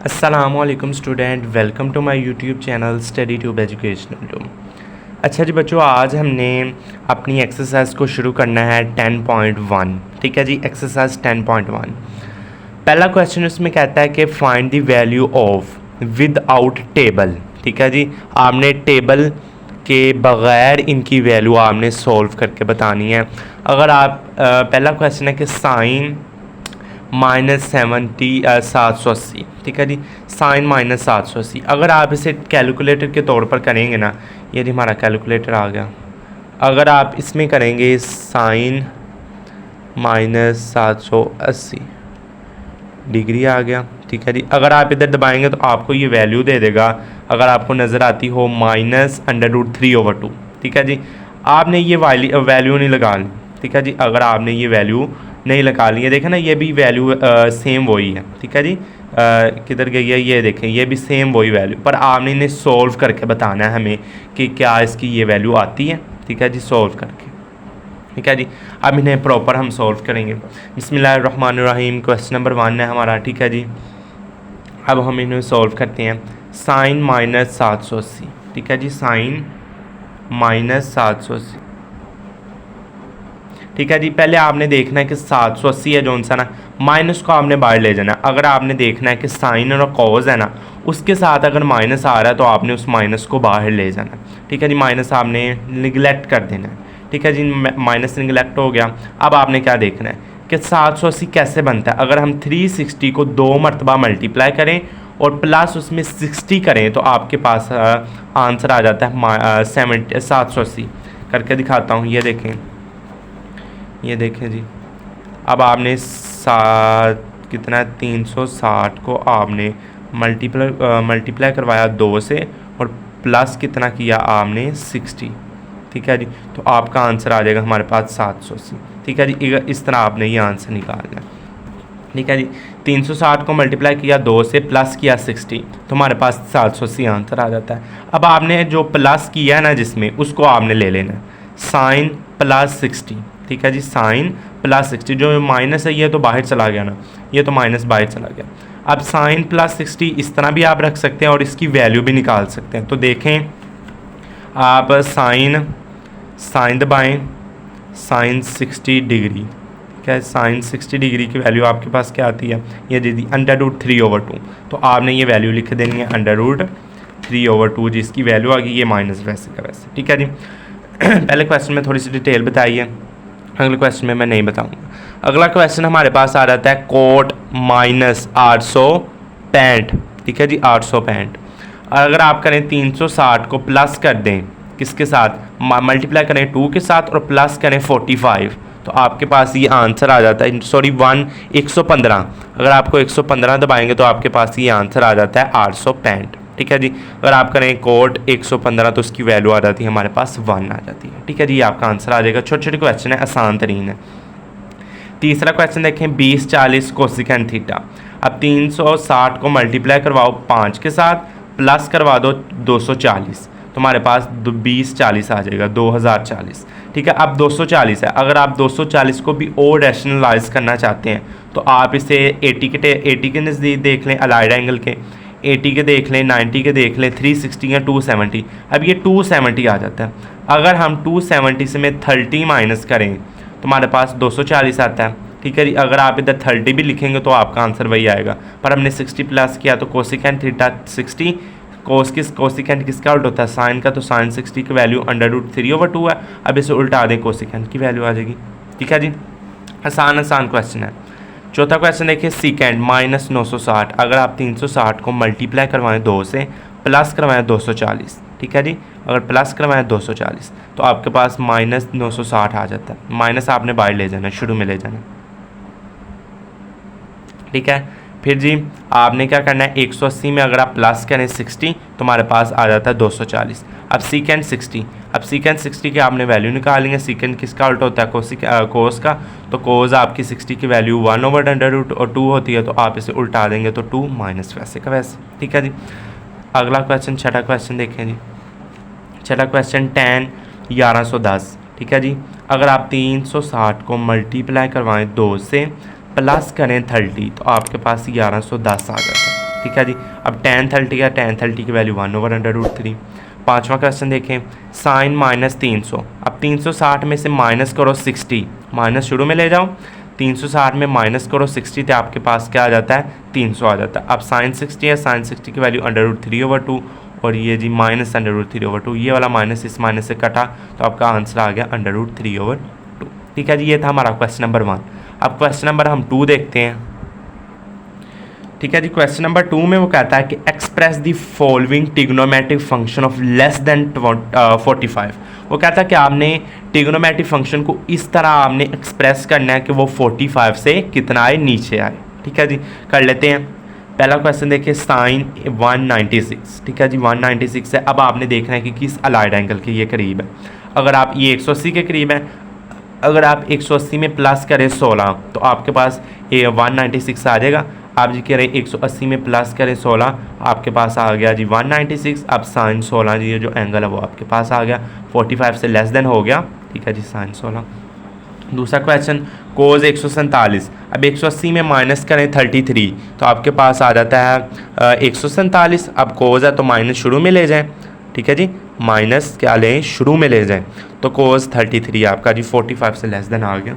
अस्सलामुअलैकुम student, welcome to my YouTube channel study tube educational टूम। अच्छा जी बच्चों, आज हमने अपनी एक्सरसाइज को शुरू करना है 10.1। ठीक है जी, एक्सरसाइज 10.1। पहला क्वेश्चन उसमें कहता है कि find the value of without table. ठीक है जी, आपने टेबल के बग़ैर इनकी वैल्यू आपने सॉल्व करके बतानी है। अगर आप पहला क्वेश्चन है कि साइन -780। ठीक है जी, साइन -780। अगर आप इसे कैलकुलेटर के तौर पर करेंगे ना, ये जी हमारा कैलकुलेटर आ गया। अगर आप इसमें करेंगे साइन -780 डिग्री आ गया। ठीक है जी, अगर आप इधर दबाएंगे तो आपको ये वैल्यू दे देगा, अगर आपको नज़र आती हो -√3/2। ठीक है जी, आपने ये वैल्यू नहीं लगा ली। ठीक है जी, अगर आपने ये वैल्यू नहीं लगा ली है, देखें ना ये भी वैल्यू सेम वही है। ठीक है जी, किधर गई है, ये देखें ये भी सेम वही वैल्यू, पर आपने इन्हें सोल्व करके बताना है हमें कि क्या इसकी ये वैल्यू आती है। ठीक है जी, सोल्व करके। ठीक है जी, अब इन्हें प्रॉपर हम सोल्व करेंगे। बिस्मिल्लाहिर्रहमानिर्रहीम। क्वेश्चन नंबर 1 है हमारा। ठीक है जी, अब हम इन्हें सोल्व करते हैं। साइन -780। ठीक है जी, साइन -780। ठीक है जी, पहले आपने देखना है कि 780 है जो सा ना, माइनस को आपने बाहर ले जाना है। अगर आपने देखना है कि साइन और कॉज है ना, उसके साथ अगर माइनस आ रहा है तो आपने उस माइनस को बाहर ले जाना है। ठीक है जी, माइनस आपने निगलेक्ट कर देना है। ठीक है जी, माइनस निगलेक्ट हो गया। अब आपने क्या देखना है कि 780 कैसे बनता है। अगर हम 360 को 2 मरतबा मल्टीप्लाई करें और प्लस उसमें 60 करें तो आपके पास आंसर आ जाता है 780। करके दिखाता हूँ, ये देखें, ये देखें जी। अब आपने कितना 360 को आपने मल्टीप्लाई करवाया 2 से और प्लस कितना किया आपने 60। ठीक है जी, तो आपका आंसर आ जाएगा हमारे पास 780। ठीक है जी, इस तरह आपने ये आंसर निकालना है। ठीक है जी, 360 को मल्टीप्लाई किया 2 से, प्लस किया 60, तो हमारे पास 780 आंसर आ जाता है। अब आपने जो प्लस किया है ना जिसमें, उसको आपने ले लेना है साइन +60। ठीक है जी, साइन +60। जो माइनस है ये तो बाहर चला गया ना, ये तो माइनस बाहर चला गया। अब साइन +60 इस तरह भी आप रख सकते हैं और इसकी वैल्यू भी निकाल सकते हैं। तो देखें आप साइन दबाएं, साइन 60 डिग्री। ठीक है, साइन 60 डिग्री की वैल्यू आपके पास क्या आती है, ये दीदी √3/2। तो आपने ये वैल्यू लिख देनी है √3/2, जिसकी वैल्यू आ गई ये माइनस वैसे का वैसे। ठीक है जी, पहले क्वेश्चन में थोड़ी सी डिटेल बताई है, अगले क्वेश्चन में मैं नहीं बताऊंगा। अगला क्वेश्चन हमारे पास आ जाता है कोट -865। ठीक है जी, 865। अगर आप करें 360 को प्लस कर दें, किसके साथ मल्टीप्लाई करें 2 के साथ और प्लस करें 45, तो आपके पास ये आंसर आ जाता है 115। अगर आपको 115 दबाएंगे तो आपके पास ये आंसर आ जाता है 865। ठीक है जी, अगर आप करें कोड 115 तो उसकी वैल्यू आ जाती है हमारे पास 1 आ जाती है। ठीक है जी, आपका आंसर आ जाएगा। छोटे छोटे क्वेश्चन है, आसान तरीन है। तीसरा क्वेश्चन देखें, 20/40 कोसिकेंड थीटा। अब 360 को मल्टीप्लाई करवाओ 5 के साथ, प्लस करवा दो 240, तो हमारे पास 20/40 आ जाएगा, 2040। ठीक है, अब 240 है। अगर आप 240 को भी और रैशनलाइज करना चाहते हैं तो आप इसे 80 के नज़दीक देख लें, अलाइड एंगल के 80 के देख लें, 90 के देख लें, 360 या 270। अब ये 270 आ जाता है। अगर हम 270 से में 30 माइनस करें तो हमारे पास 240 आता है। ठीक है जी, अगर आप इधर 30 भी लिखेंगे तो आपका आंसर वही आएगा, पर हमने 60 प्लस किया तो कोसिकेंड थीटा 60। कोसिकेंड किसका उल्टा होता है, साइन का, तो साइन 60 की वैल्यू √3/2 है। अब इसे उल्टा दें, कोसिकेंड की वैल्यू आ जाएगी। ठीक है जी, आसान क्वेश्चन है। चौथा क्वेश्चन देखिए, सीकेंड -960। अगर आप 360 को मल्टीप्लाई करवाएं 2 से, प्लस करवाएं 240। ठीक है जी, अगर प्लस करवाएं 240 तो आपके पास -960 आ जाता है। माइनस आपने बाहर ले जाना, शुरू में ले जाना। ठीक है, फिर जी आपने क्या करना है, 180 में अगर आप प्लस करें 60 तो हमारे पास आ जाता है 240। अब सीकेंड 60, अब सीकेंड 60 की आपने वैल्यू निकालेंगे। सीकेंड किसका उल्टा होता है, कोस का, तो कोस आपकी 60 की वैल्यू 1/√2 होती है, तो आप इसे उल्टा देंगे तो 2 माइनस वैसे का वैसे। ठीक है जी, अगला क्वेश्चन, छठा क्वेश्चन देखें जी। छठा क्वेश्चन 10/1110। ठीक है जी, अगर आप 360 को मल्टीप्लाई करवाएं 2 से, प्लस करें 30 तो आपके पास 1110 आ जाता है। ठीक है जी। अब tan 30 है, tan 30 की वैल्यू 1/√3। पाँचवा क्वेश्चन देखें, साइन -300। अब 360 में से माइनस करो 60, माइनस शुरू में ले जाओ, 360 में माइनस करो 60 तो आपके पास क्या आ जाता है, 300 आ जाता है। अब साइन 60 है, साइन 60 की वैल्यू √3/2 और ये जी माइनस √3/2, ये वाला माइनस इस माइनस से कटा तो आपका आंसर आ गया √3/2। ठीक है जी, ये था हमारा क्वेश्चन नंबर 1। अब क्वेश्चन नंबर हम 2 देखते हैं। ठीक है जी, क्वेश्चन नंबर 2 में वो कहता है कि express the following trigonometric function of less than 45। वो कहता है कि आपने ट्रिग्नोमेट्रिक फंक्शन को इस तरह आपने एक्सप्रेस करना है कि वो 45 से कितना आए, नीचे आए। ठीक है जी, कर लेते हैं। पहला क्वेश्चन देखिए, साइन 196। ठीक है जी, 196 है। अब आपने देखना है कि किस अलाइड एंगल के ये करीब है। अगर आप ये 180 के करीब है, अगर आप 180 में प्लस करें 16 तो आपके पास ये 196 आ जाएगा। आप जी कह रहे 180 में प्लस करें 16, आपके पास आ गया जी 196। अब साइन 16 जी ये जो एंगल है वो आपके पास आ गया, 45 से लेस देन हो गया। ठीक है जी, साइन 16। दूसरा क्वेश्चन, कोज 147। अब 180 में माइनस करें 33 तो आपके पास आ जाता है 147। अब कोज है तो माइनस शुरू में ले जाएं। ठीक है जी, माइनस क्या लें, शुरू में ले जाएं, तो कोज 33 आपका जी 45 से लेस देन आ गया।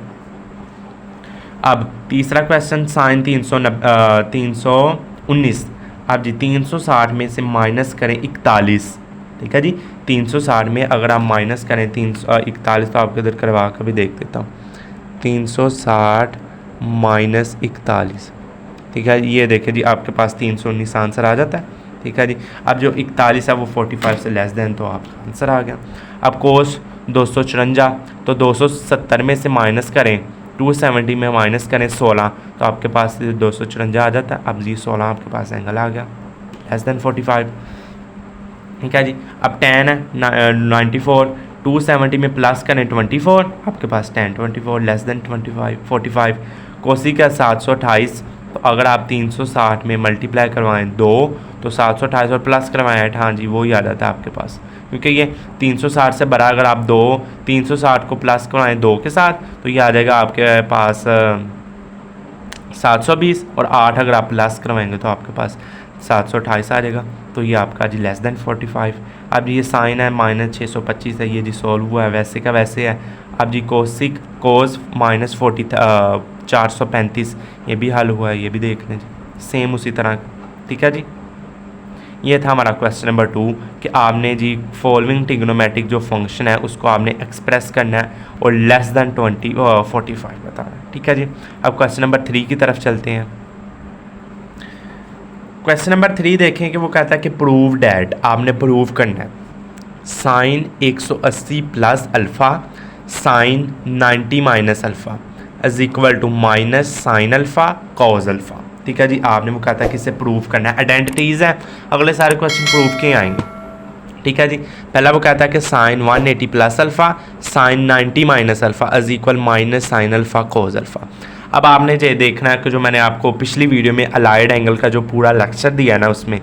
अब तीसरा क्वेश्चन, साइन 319। अब जी 360 में से माइनस करें 41। ठीक है जी, 360 में अगर आप माइनस करें 341 तो आपको इधर करवा कर भी देख देता हूँ। 360 माइनस 41, ठीक है, ये देखिए जी आपके पास 319 आंसर आ जाता है। ठीक है जी, अब जो 41 है वो 45 से लेस देन, तो आपका आंसर आ गया। अब कोस 254, तो 270 में से माइनस करें 270 में माइनस करें 16 तो आपके पास 254 आ जाता है। अब जी 16 आपके पास एंगल आ गया, लेस देन 45। ठीक है जी, अब tan है 94, 270 में प्लस करें 24, आपके पास tan 24 लेस देन 45। कोसी का 728, तो अगर आप 360 में मल्टीप्लाई करवाएं 2 तो 728 और प्लस करवाएं 8, हाँ जी वही आ जाता है आपके पास, क्योंकि ये 360 से बड़ा अगर आप 360 को प्लस करवाएं 2 के साथ तो ये आ जाएगा आपके पास 720, और 8 अगर आप प्लस करवाएंगे तो आपके पास 728 आ जाएगा। तो ये आपका जी लेस देन 45। अब ये साइन है -625 है, ये जी सॉल्व हुआ है, वैसे का वैसे है। अब जी कोसिक कोस -435 ये भी हल हुआ है, ये भी देख लें जी, सेम उसी तरह। ठीक है जी, ये था हमारा क्वेश्चन नंबर 2 कि आपने जी फॉलोइंग ट्रिग्नोमेट्रिक जो फंक्शन है उसको आपने एक्सप्रेस करना है और लेस देन 45 बताना है। ठीक है जी, अब क्वेश्चन नंबर 3 की तरफ चलते हैं। क्वेश्चन नंबर 3 देखें कि वो कहता है कि प्रूव डैट, आपने प्रूव करना है sine 180 plus alpha sine 90 minus alpha is equal to minus sine alpha cos alpha. ठीक है जी, आपने वो कहता है कि इसे प्रूव करना है, आइडेंटिटीज़ है, अगले सारे क्वेश्चन प्रूव के आएंगे। ठीक है जी, पहला वो कहता है कि sine 180 plus alpha sine 90 minus alpha is equal minus sine alpha cos alpha. अब आपने जो देखना है कि जो मैंने आपको पिछली वीडियो में अलाइड एंगल का जो पूरा लेक्चर दिया है ना उसमें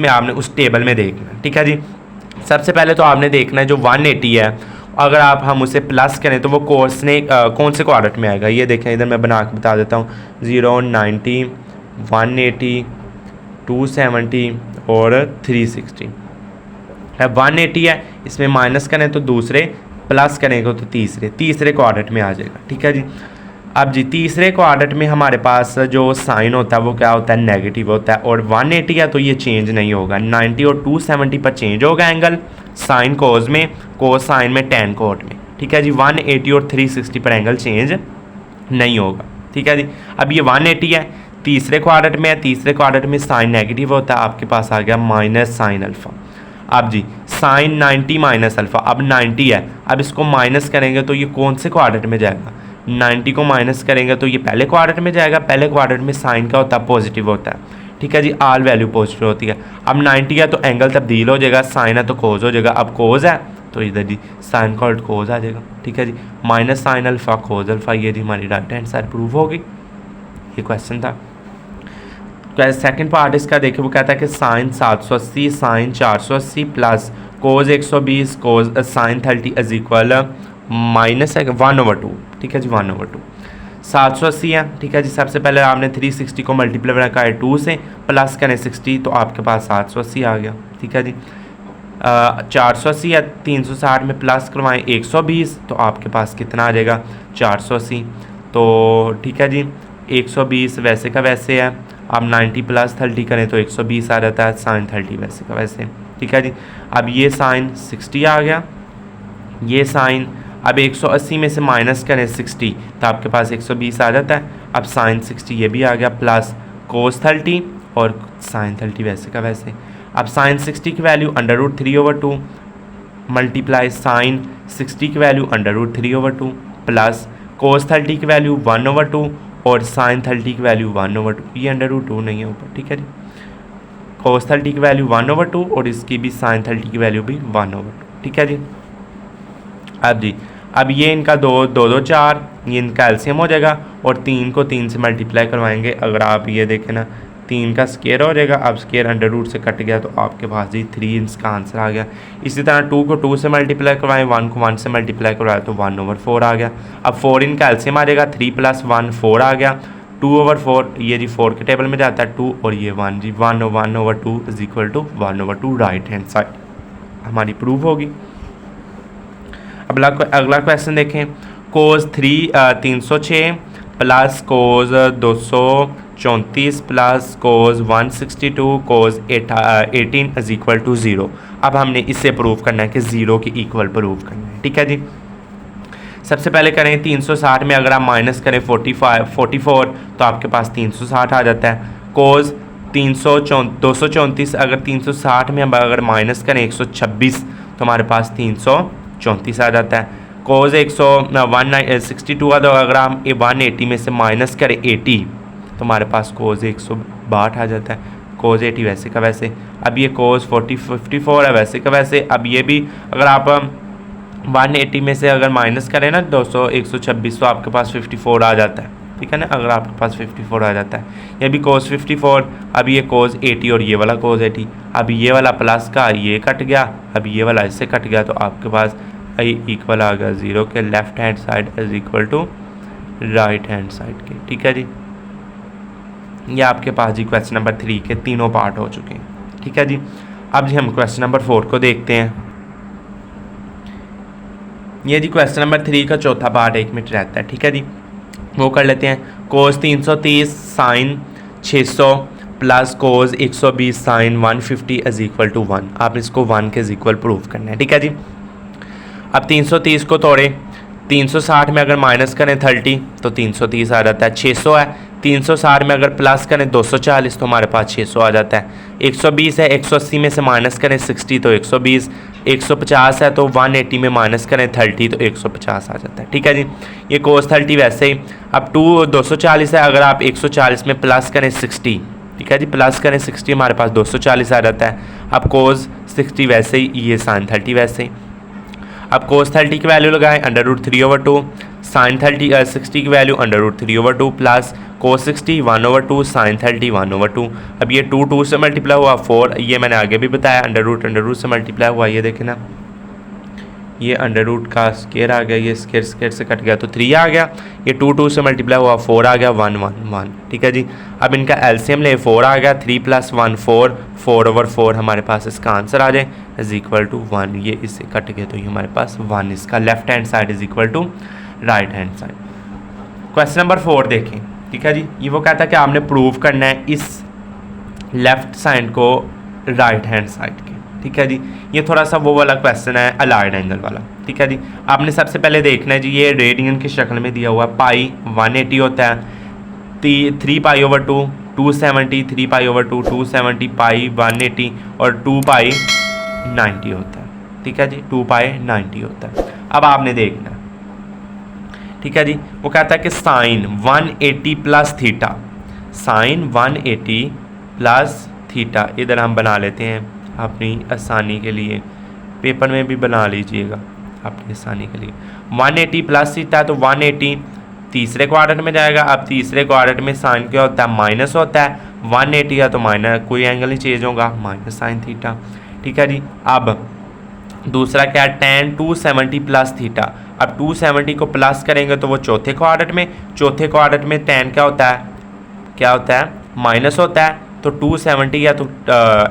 आपने उस टेबल में देखना है। ठीक है जी, सबसे पहले तो आपने देखना है जो 180 है, अगर हम उसे प्लस करें तो वो कोर्स ने कौन से क्वाड्रेंट में आएगा, ये देखें इधर मैं बना के बता देता हूँ। 0, 90, 180, 270 और 360 है। 180 है, इसमें माइनस करें तो दूसरे, प्लस करेंगे तो तीसरे क्वाड्रेंट में आ जाएगा। ठीक है जी, अब जी तीसरे क्वाड्रेंट में हमारे पास जो साइन होता है वो क्या होता है, नेगेटिव होता है, और 180 है तो ये चेंज नहीं होगा। 90 और 270 पर चेंज होगा एंगल, साइन कोज में, कोस साइन में, टेन कोट में। ठीक है जी, 180 और 360 पर एंगल चेंज नहीं होगा। ठीक है जी, अब ये 180 है, तीसरे क्वाड्रेंट में है, तीसरे क्वाड्रेंट में साइन नेगेटिव होता है, आपके पास आ गया माइनस साइन अल्फ़ा। अब जी साइन 90 माइनस अल्फ़ा, अब 90 है, अब इसको माइनस करेंगे तो ये कौन से क्वाड्रेंट में जाएगा, 90 को माइनस करेंगे तो ये पहले क्वाड्रेंट में जाएगा, पहले क्वाड्रेंट में साइन का होता है पॉजिटिव होता है। ठीक है जी, आल वैल्यू पॉजिटिव होती है। अब 90 है तो एंगल तब्दील हो जाएगा, साइन है तो कोज हो जाएगा, अब कोज है तो इधर जी साइन का कोज आ जाएगा। ठीक है जी, माइनस साइन अल्फ़ा कोज अल्फ़ा, ये जी हमारी राइट हैंड साइड प्रूव होगी। ये क्वेश्चन था। सेकंड पार्ट इसका देखिए, वो कहता है कि sine 780 sine 480 plus cos 120 cos sine 30 is equal minus है 1/2। ठीक है जी, 1/2 780 है, ठीक है जी। सबसे पहले आपने 360 को मल्टीप्लाई करें 2 से, प्लस करें 60 तो आपके पास 780 आ गया, ठीक है जी। 480 है, 360 में प्लस करवाएं 120 तो आपके पास कितना आ जाएगा 480। तो ठीक है जी, 120 वैसे का वैसे है, आप 90 प्लस 30 करें तो 120 आ जाता है, साइन 30 वैसे का वैसे, ठीक है जी। अब ये साइन 60 आ गया, ये साइन अब 180 में से माइनस करें 60 तो आपके पास 120 आ जाता है। अब साइन 60 ये भी आ गया, प्लस कोस 30 और साइन 30 वैसे का वैसे। अब साइन 60 की वैल्यू √3/2 मल्टीप्लाई साइन 60 की वैल्यू √3/2 प्लस कोस 30 की वैल्यू 1/2 और साइन 30 की वैल्यू 1/2, ये √2 नहीं है ऊपर, ठीक है जी। कोस 30 की वैल्यू 1/2 और इसकी भी साइन 30 की वैल्यू भी 1/2, ठीक है जी। अब ये इनका 2 4 ये इनका एलसीएम हो जाएगा और 3 को 3 से मल्टीप्लाई करवाएंगे। अगर आप ये देखें ना 3 का स्केयर हो जाएगा, अब स्केयर √ से कट गया तो आपके पास जी 3 इसका आंसर आ गया। इसी तरह 2 को 2 से मल्टीप्लाई करवाएं, 1 को 1 से मल्टीप्लाई करवाएं तो 1/4 आ गया। अब 4 इनका एलसीएम आ जाएगा, 3 + 1 4 आ गया, 2/4 ये जी 4 के टेबल में जाता है 2 और ये 1 जी 1/2 = 1/2 राइट हैंड साइड हमारी प्रूव होगी। अगला क्वेश्चन देखें, कोस 306 प्लस कोस 234 प्लस कोस 162 कोस 18 = 0। अब हमने इससे प्रूव करना है कि 0 के इक्वल प्रूव करना है, ठीक है जी। सबसे पहले करें 360 में अगर आप माइनस करें 44 तो आपके पास 360 आ जाता है। कोस 234 अगर 360 में हम अगर माइनस करें 126 तो हमारे पास 334 आ जाता है। कोस 162 तो अगर हम 180 में से माइनस करें 80 तो हमारे पास कोस 162 आ जाता है, कोस 80 वैसे का वैसे। अब ये कोस 54 है वैसे का वैसे। अब ये भी अगर आप 180 में से अगर माइनस करें ना 126 तो आपके पास 54 आ जाता है, ठीक है ना। अगर आपके पास 54 आ जाता है, ये भी कोस 54, अब ये कोस 80 और ये वाला कोस 80। अब ये वाला प्लस का ये कट गया, अब ये वाला इससे कट गया तो आपके पास इक्वल आ गया 0 के left hand side = right hand side के, ठीक है जी। ये आपके पास जी क्वेश्चन नंबर 3 के तीनों पार्ट हो चुके हैं, ठीक है जी। अब जी हम क्वेश्चन नंबर 4 को देखते हैं। ये जी क्वेश्चन नंबर 3 का चौथा पार्ट 1 मिनट रहता है, ठीक है जी। वो कर लेते हैं। कोस 330 साइन 600 प्लस कोस 120 साइन 150 = 1। आप इसको 1 के इक्वल प्रूव करना है, ठीक है जी। अब 330 को तोड़े, 360 में अगर माइनस करें 30 तो 330 आ जाता है। 600 है, 360 में अगर प्लस करें 240 तो हमारे पास 600 आ जाता है। 120 है, 180 में से माइनस करें 60 तो 120, 150 है तो 180 में माइनस करें 30 तो 150 आ जाता है, ठीक है जी। ये कोस 30 वैसे ही। अब 240 है, अगर आप 140 में प्लस करें 60, ठीक है जी, प्लस करें 60 हमारे पास 240 आ जाता है। अब कोस 60 वैसे ही, ये साइन 30 वैसे ही। अब कोस 30 की वैल्यू लगाएं √3/2, साइन 60 की वैल्यू √3/2 प्लस कोस 60 1/2 साइन 30 1/2। अब ये 2 से मल्टीप्लाई हुआ 4, ये मैंने आगे भी बताया √√ से मल्टीप्लाई हुआ, ये देखें ना, ये √ का स्केयर आ गया, ये स्केयर से कट गया तो 3 आ गया। ये 2 से मल्टीप्लाई हुआ 4 आ गया 1 1 1, ठीक है जी। अब इनका एलसीएम ले 4 आ गया, 3 + 1 4, 4/4 हमारे पास इसका आंसर आ जाए = 1। ये इससे कट गया तो ये हमारे पास 1 इसका left hand side = right hand side. Question number 4 देखें, ठीक है जी। ये वो कहता है कि आपने प्रूव करना है इस लेफ्ट साइड को राइट हैंड साइड के, ठीक है जी। ये थोड़ा सा वो वाला क्वेश्चन है अलाइड एंगल वाला, ठीक है जी। आपने सबसे पहले देखना है जी, ये रेडियन की शक्ल में दिया हुआ पाई 180 होता है, 3π/2 270, 3π/2 270, पाई 180 और 2π 90 होता है, ठीक है जी, 2π 90 होता है। अब आपने देखना है, ठीक है जी। वो कहता है कि sine 180 plus theta, sine 180 plus theta, इधर हम बना लेते हैं अपनी आसानी के लिए, पेपर में भी बना लीजिएगा अपनी आसानी के लिए। 180 प्लस थीटा तो 180 तीसरे क्वाड्रेंट में जाएगा। अब तीसरे क्वाड्रेंट में साइन क्या होता है, माइनस होता है। 180 है तो माइनस, कोई एंगल नहीं चेंज होगा, माइनस साइन थीटा, ठीक है जी। अब दूसरा क्या है tan 270 प्लस थीटा। अब 270 को प्लस करेंगे तो वो चौथे क्वाड्रेंट में, चौथे क्वाड्रेंट में tan क्या होता है माइनस होता है, तो 270 या तो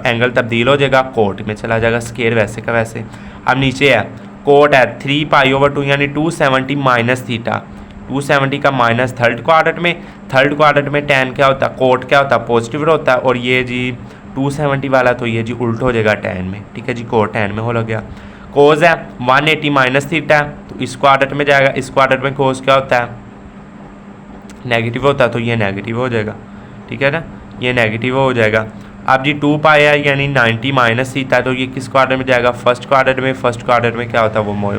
एंगल तब्दील हो जाएगा, कोट में चला जाएगा, स्केयर वैसे का वैसे। अब नीचे है कोट है 3π/2 यानी 270 माइनस थीटा, 270 का माइनस थर्ड क्वाड्रेंट में, थर्ड क्वाड्रेंट में tan क्या होता है कोट क्या होता है पॉजिटिव होता है, और ये जी 270 वाला तो ये जी उल्ट हो जाएगा tan में, ठीक है जी, कोट tan में हो गया। कोस है 180 माइनस थीटा, तो इस क्वाड्रेंट में जाएगा, इस क्वाड्रेंट में कोस क्या होता है नेगेटिव होता है, तो ये नेगेटिव हो जाएगा, ठीक है ना, ये नेगेटिव हो जाएगा। अब जी 2π है यानी 90 माइनस थीटा, तो ये किस क्वाड्रेंट में जाएगा फर्स्ट क्वाड्रेंट में, फर्स्ट क्वाड्रेंट में क्या होता है वो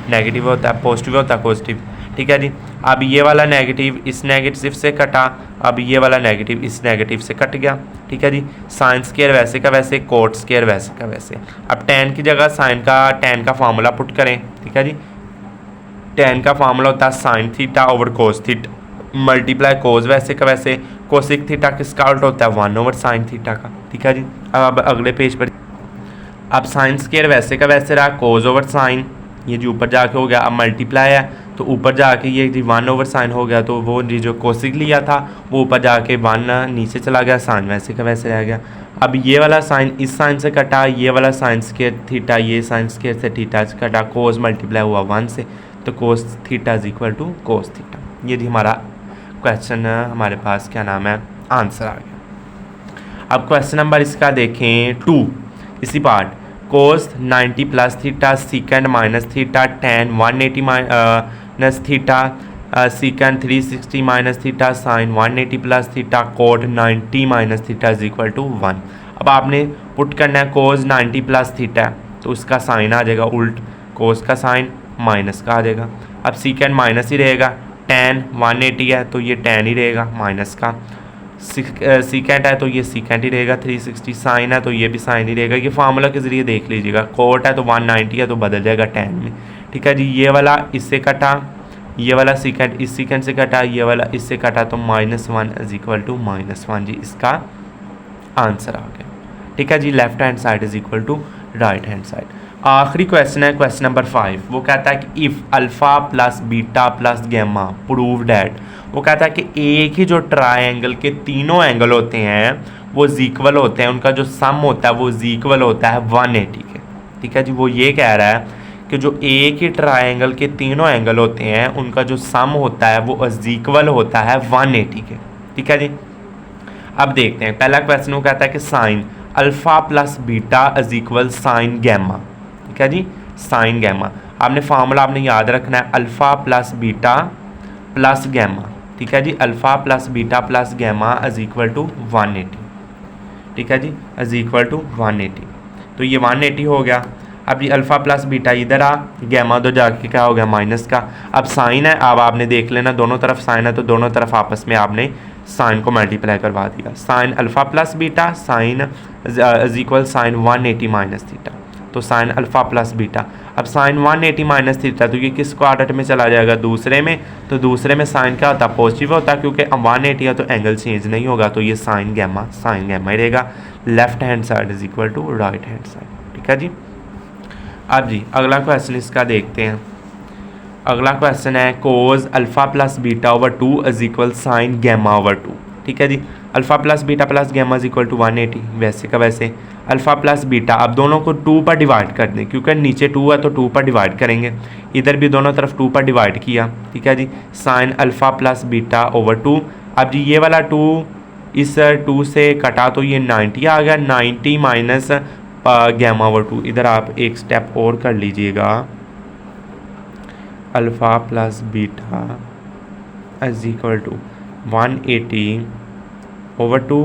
नेगेटिव होता है, पॉजिटिव होता है पॉजिटिव, ठीक है जी। अब ये वाला नेगेटिव इस नेगेटिव से कटा, अब ये वाला नेगेटिव इस नेगेटिव से कट गया, ठीक है जी। साइन स्केयर वैसे का वैसे, कोट स्केयर वैसे का वैसे। अब tan की जगह tan का फार्मूला पुट करें, ठीक है जी। tan का फार्मूला होता है sine theta over cos theta multiply कोस वैसे का वैसे, कोसिक थीटा किसका उल्टा होता है 1/sin थीटा का, ठीक है जी। अब अगले पेज पर अब साइन स्केयर वैसे का वैसे रहा, कोस ओवर साइन ये जो ऊपर जाके हो गया, अब मल्टीप्लाई है तो ऊपर जाके ये जी 1/sin हो गया, तो वो जो कोसिक लिया था वो ऊपर जाके 1 नीचे चला गया, साइन वैसे का वैसे रह गया। अब ये वाला साइन इस साइन से कटा, ये वाला साइन स्केयर थीटा ये साइन स्केयर से थीटा से कटा, कोस मल्टीप्लाई हुआ 1 से, तो cos theta is equal to cos theta. ये जी हमारा क्वेश्चन हमारे पास क्या नाम है आंसर आ गया। अब क्वेश्चन नंबर इसका देखें 2, इसी part cos 90 plus theta secant minus theta tan 180 minus theta secant 360 minus theta sine 180 plus theta cot 90 minus theta is equal to 1। अब आपने पुट करना है कोस 90 प्लस थीटा तो उसका साइन आ जाएगा उल्ट, कोस का साइन माइनस का आ जाएगा। अब सीकेंड माइनस ही रहेगा, tan 180 है तो ये tan ही रहेगा माइनस का, सीकेंट है तो ये सीकेंट ही रहेगा, 360 साइन है तो ये भी साइन ही रहेगा। ये फार्मूला के ज़रिए देख लीजिएगा, कोट है तो 190 है तो बदल जाएगा tan में, ठीक है जी। ये वाला इससे कटा, ये वाला सीकेंट इस सीकेंट से कटा, ये वाला इससे कटा, तो -1 इज इक्वल टू -1 जी इसका आंसर आ गया, ठीक है जी। Left hand side is equal to right hand side. आखिरी क्वेश्चन है क्वेश्चन नंबर 5, वो कहता है कि if alpha plus beta plus gamma prove that, वो कहता है कि एक ही जो ट्रायंगल के तीनों एंगल होते हैं वो इक्वल होते हैं, उनका जो सम होता है वो इक्वल होता है 180 के, ठीक है जी। वो ये कह रहा है कि जो एक ही ट्रायंगल के तीनों एंगल होते हैं उनका जो सम होता है वो इक्वल होता है 180 के, ठीक है जी। अब देखते हैं पहला क्वेश्चन, वो कहता है कि sine alpha plus beta is equal sine gamma, ठीक है जी, साइन गैमा। आपने फार्मूला आपने याद रखना है alpha plus beta plus gamma, ठीक है जी, alpha plus beta plus gamma is equal to 180, ठीक है जी, इज इक्वल टू 180। तो ये 180 हो गया। अब ये अल्फ़ा प्लस बीटा इधर आ, गैमा तो जाके क्या हो गया माइनस का। अब साइन है, अब आपने देख लेना दोनों तरफ साइन है तो दोनों तरफ आपस में आपने साइन को मल्टीप्लाई करवा दिया, sine alpha plus beta sine is equal sine 180 minus theta, तो साइन अल्फ़ा प्लस बीटा। अब साइन 180 माइनस थीटा तो ये किस क्वाड्रेंट में चला जाएगा दूसरे में, तो दूसरे में साइन क्या होता है पॉजिटिव होता है, क्योंकि 180 है तो एंगल चेंज नहीं होगा, तो ये साइन गैमा ही रहेगा। Left hand side is equal to right hand side, ठीक है जी। अब जी अगला क्वेश्चन इसका देखते हैं। अगला क्वेश्चन है cos alpha plus beta over 2 is equal sine gamma over 2, ठीक है जी। Alpha plus beta plus gamma is equal to 180 वैसे का वैसे। अल्फ़ा प्लस बीटा, अब दोनों को 2 पर डिवाइड कर दें, क्योंकि नीचे 2 है तो 2 पर डिवाइड करेंगे, इधर भी दोनों तरफ 2 पर डिवाइड किया, ठीक है जी। Sine alpha plus beta over 2, अब जी ये वाला 2 इस 2 से कटा तो ये 90 आ गया, 90 माइनस गैमा ओवर 2। इधर आप एक स्टेप और कर लीजिएगा, alpha plus beta is equal to 180 over 2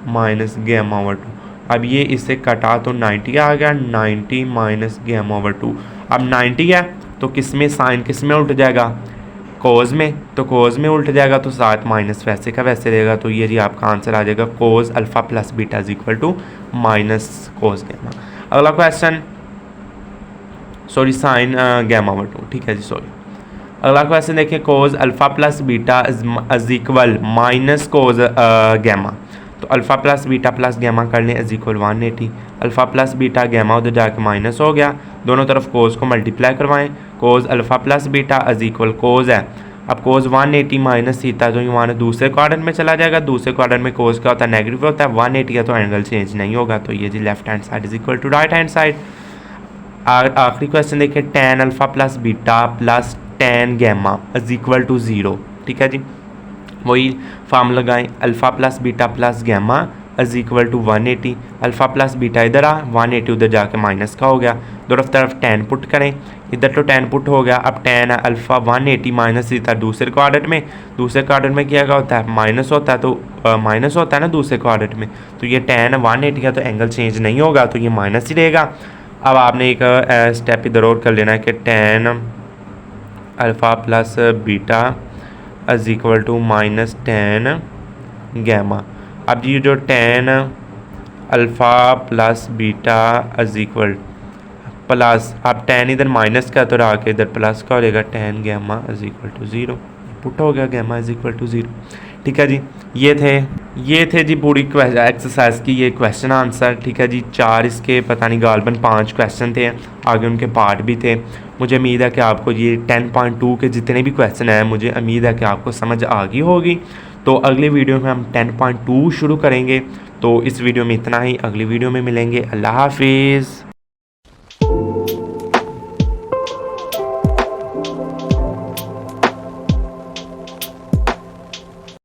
minus gamma over 2। अब ये इससे कटा तो 90 आ गया, 90 माइनस गैमा ओवर 2। अब 90 है तो किस में साइन किस में उल्ट जाएगा कोस में, तो कोस में उल्ट जाएगा तो साथ माइनस वैसे का वैसे रहेगा, तो ये जी आपका आंसर आ जाएगा cos alpha plus beta is equal to minus cos gamma. अगला question, sorry sine gamma over 2, ठीक है जी सॉरी। अगला क्वेश्चन देखिए cos alpha plus beta is equal minus cos gamma, तो alpha plus beta plus gamma कर लें is equal 180। Alpha plus beta gamma उधर जाके माइनस हो गया, दोनों तरफ कोस को मल्टीप्लाई करवाएं, cos alpha plus beta is equal cos है, अब कोस 180 माइनस थीटा तो ये दूसरे क्वाड्रेंट में चला जाएगा, दूसरे क्वाड्रेंट में कोस क्या होता है नेगेटिव होता है, 180 है तो एंगल चेंज नहीं होगा, तो ये जी left hand side is equal to right hand side. आखिरी क्वेश्चन देखिए, tan alpha plus beta plus tan gamma is equal to 0, ठीक है जी, वही फार्मूला लगाएं, alpha plus beta plus gamma is equal to 180, alpha plus beta इधर आ 180 उधर जाके माइनस का हो गया, दोनों तरफ tan पुट करें, इधर तो tan पुट हो गया, अब tan अल्फ़ा 180 माइनस थीटा दूसरे क्वाड्रेंट में, दूसरे क्वाड्रेंट में क्या होता है माइनस होता है, तो माइनस होता है ना दूसरे क्वाड्रेंट में, तो ये tan 180 का तो एंगल चेंज नहीं होगा, तो ये माइनस ही रहेगा। अब आपने एक स्टेप इधर और कर लेना है कि tan alpha plus beta is equal to minus tan gamma, अब ये जो tan alpha plus beta is equal plus, अब tan इधर माइनस का तो रहा के इधर प्लस का हो जाएगा, tan gamma is equal to 0, put हो गया गैमा इज इक्वल टू 0, ठीक है जी। ये थे जी पूरी एक्सरसाइज की ये क्वेश्चन आंसर, ठीक है जी। 4 इसके पता नहीं गालबन 5 क्वेश्चन थे, आगे उनके पार्ट भी थे। मुझे उम्मीद है कि आपको ये 10.2 के जितने भी क्वेश्चन हैं मुझे उम्मीद है कि आपको समझ आ गई होगी। तो अगले वीडियो में हम 10.2 शुरू करेंगे। तो इस वीडियो में इतना ही, अगली वीडियो में मिलेंगे। अल्लाह हाफिज़।